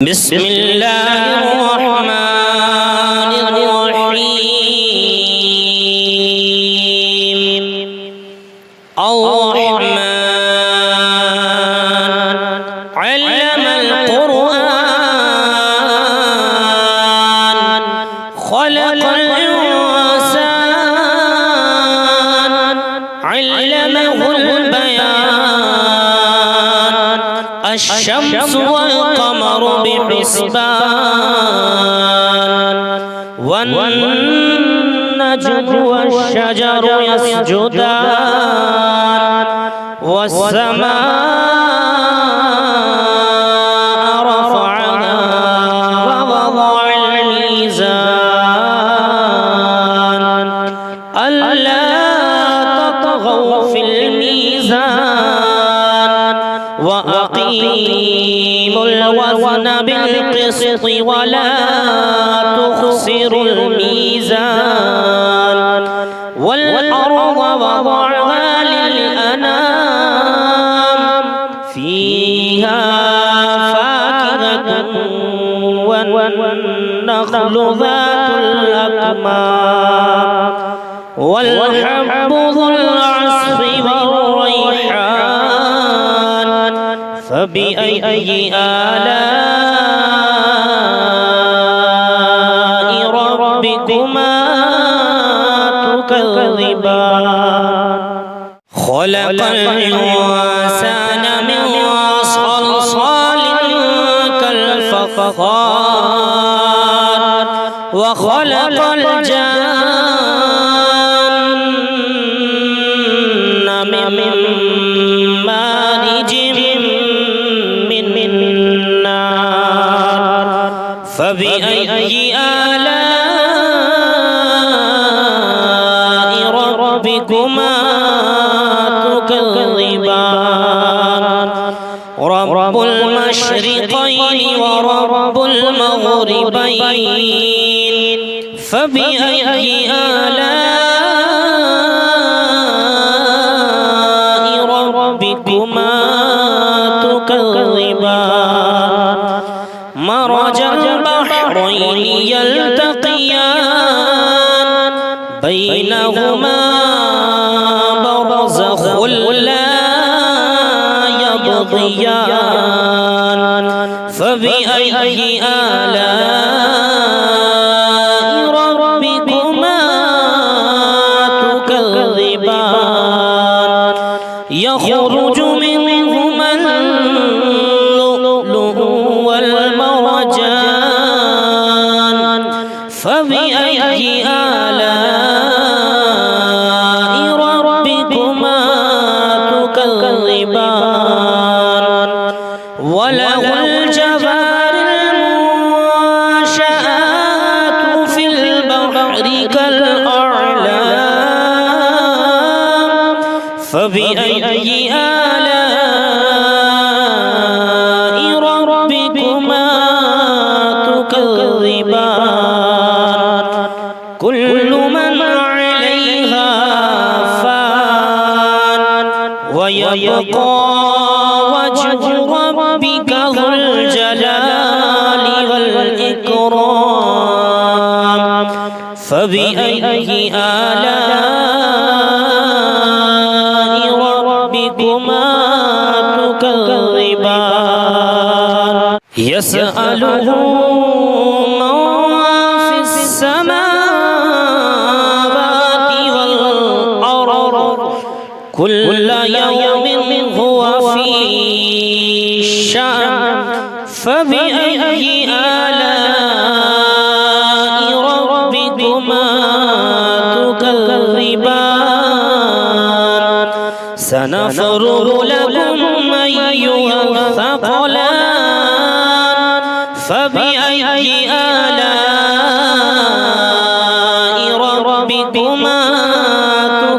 بسم الله الرحمن الرحيم الرحمن علم القرآن خلق الإنسان علمه البيان الشمس والقمر بحسبان والنجم والشجر يسجدان والسماء رفعها ووضع الميزان ألا تطغوا في الميزان وأقيموا الوزن بالقسط ولا تخسروا الميزان والأرض وضعها للأنام فيها فاكهة والنخل ذات الأكمام والحب ذو العصف والريحان فبأي آلاء ربكما تكذبان خلق الإنسان من صلصال كالفخار وخلق الجن من مارج من نار فبأي آلاء ربكما تكذبان رب المشرقين ورب المغربين فبأي آلاء ربكما تكذبان مرج البحرين يلتقيان بينهما برزخ لا يبغيان فبأي آلاء ربكما تكذبان يخرج منهما اللؤلؤ والمرجان فبأي آلاء ربكما تكذبان وله الجوار المنشآت في البحر كالأعلام فبأي آلاء ربكما تكذبان كل من عليها فان ويبقى وجه ربك ذو الجلال والإكرام فبأي آلاء ربكما تكذبان يسأله من في السماوات والأرض كل يوم هو في شأن فبأي آلاء ربكما تكذبان سنفرغ لكم أيها الثقلان فبأي آلاء ربكما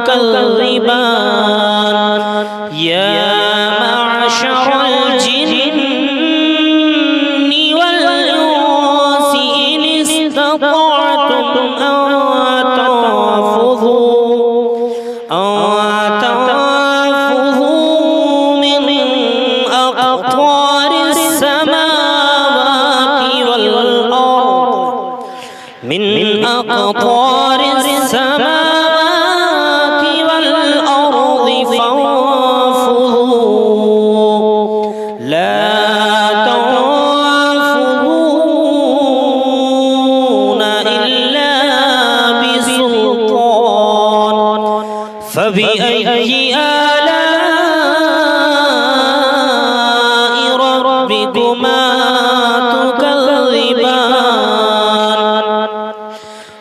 تكذبان يا معشر الجن والإنس إن استطعتم أن تنفذوا من أقطار السماوات أقطار السماوات والأرض فانفذوا لا تنفذون إلا بسلطان فبأي آلاء ربكما تكذبان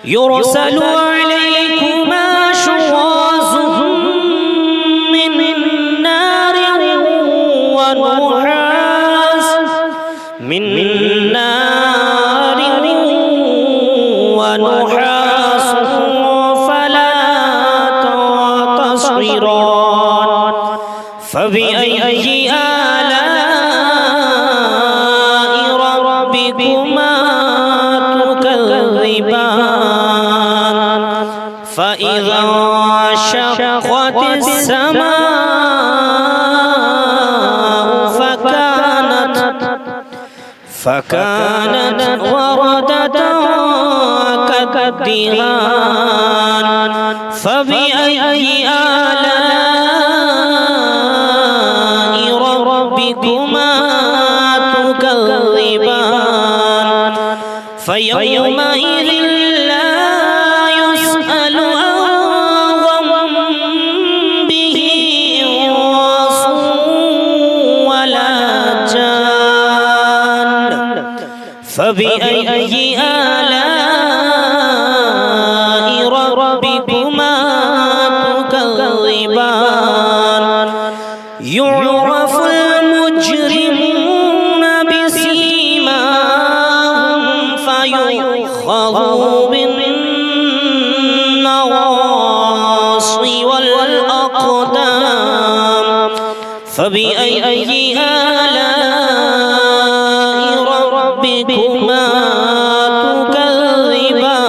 يرسل عليكما شواظ من نار ونحاس فلا تنتصران فبأي آلاء ربكما تكذبان فإذا انشقت السماء فكانت وردة كالدهان فبأي آلاء ربكما تكذبان فيومئذ لا يسأل عن ذنبه إنس ولا جان فبأي آلاء ربكما تكذبان يعرف المجرمون بسيماهم فيؤخذوا بالنواصي والأقدام فبأي آلاء ربكما تكذبان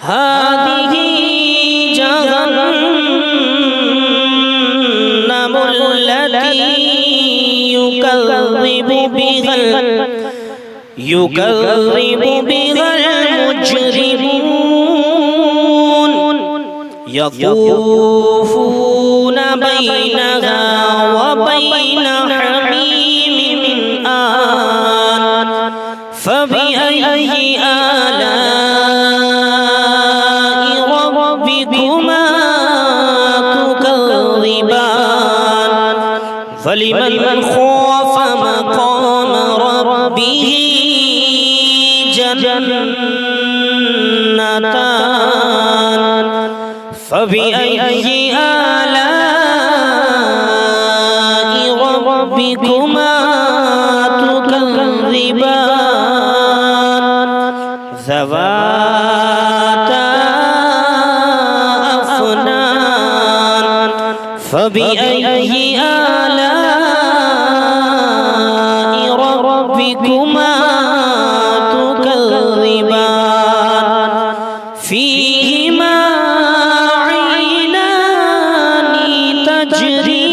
هذه جهنم التي يكذب بها المجرمون يطوفون بينها وبين حميم آن فبأي آلاء ربكما تكذبان فلمن خاف مقام ربه جنتان فبأي آلاء ربكما تكذبان ذواتا أفنان فبأي آلاء ربكما تكذبان فيهما عينان تجريان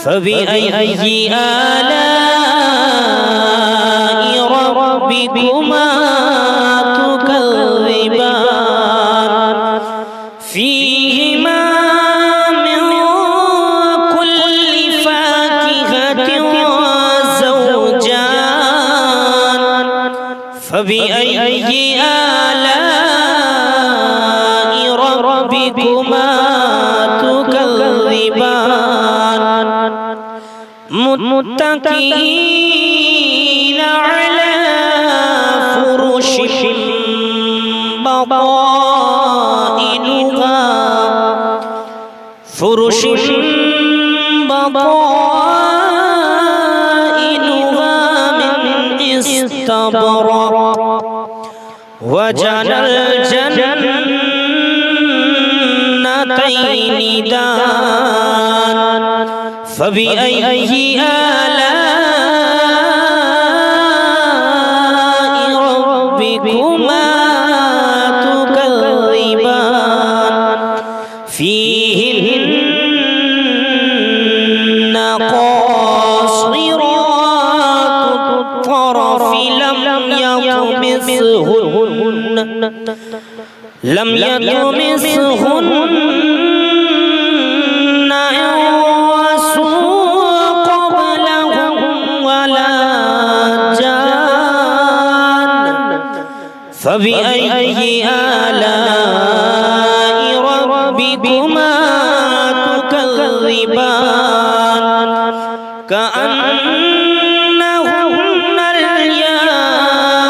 فبأي آلاء ربكما تكذبان فيهما من كل فاكهة زوجان فبأي آلاء ربكما تكذبان متكئين على فرش بطائنها من استبرق وجنى الجنتين دان فبأي آلاء ربكما تكذبان فيهن قاصرات الطرف لم يطمثهن يطمسهن لم يطمسهن إنس قبلهم ولا جان فبأي آلاء ربكما تكذبان كأنهن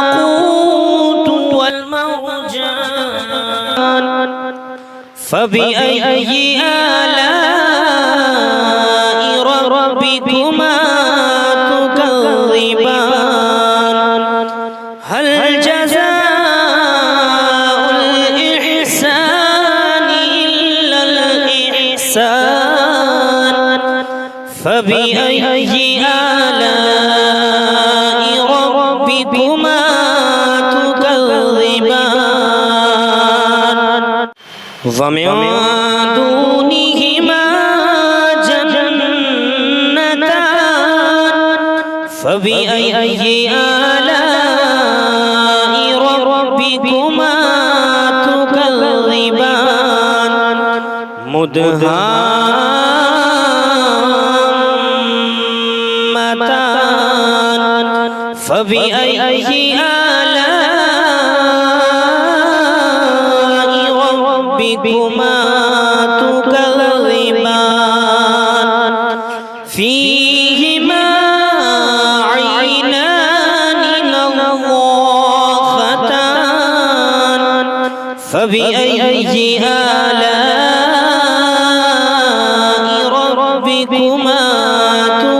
الياقوت والمرجان فبأي آلاء ربكما تكذبان هل جزاء الإحسان إلا الإحسان فبأي آلاء ربكما تكذبان ومن دونهما جنتان فبأي آلاء ربكما تكذبان مدهامتان فبأي آلاء ربكما تكذبان فيهما عينان نضاختان فبأي آلاء ربكما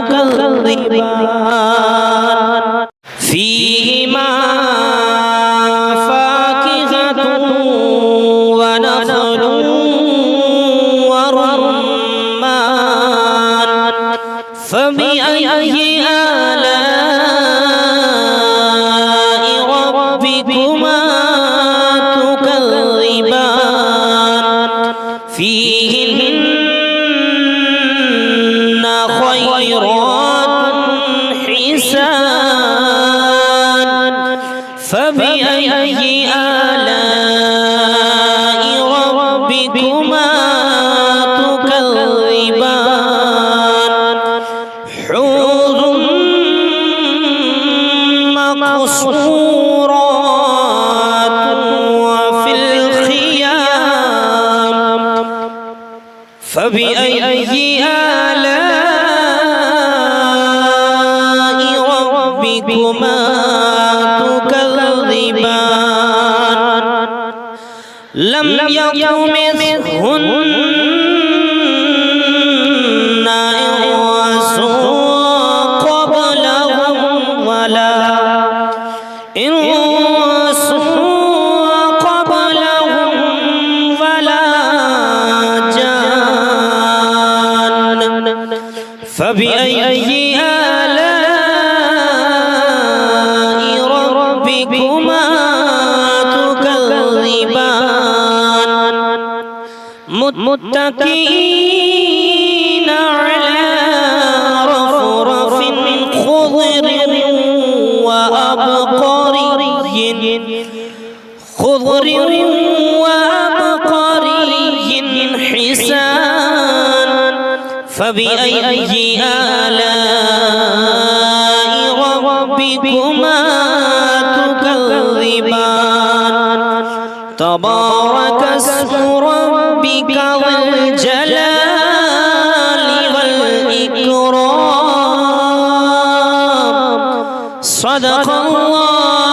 تكذبان فيهما فاكهة ونخل ورمان فبأي آلاء ربكما تكذبان فيهن خيرات حسان فبأي آلاء ربكما تكذبان حور مقصورات وفي الخيام فبأي آلاء ربكما تكذبان لم يطمثهن إنس قبلهم ولا جان فبأي آلاء ربكما تكذبان متكئين على رفرف خضر وأبقري حسان فبأي آلاء ربكما تكذبان تبارك اسم ربك ذو الجلال والإكرام صدق الله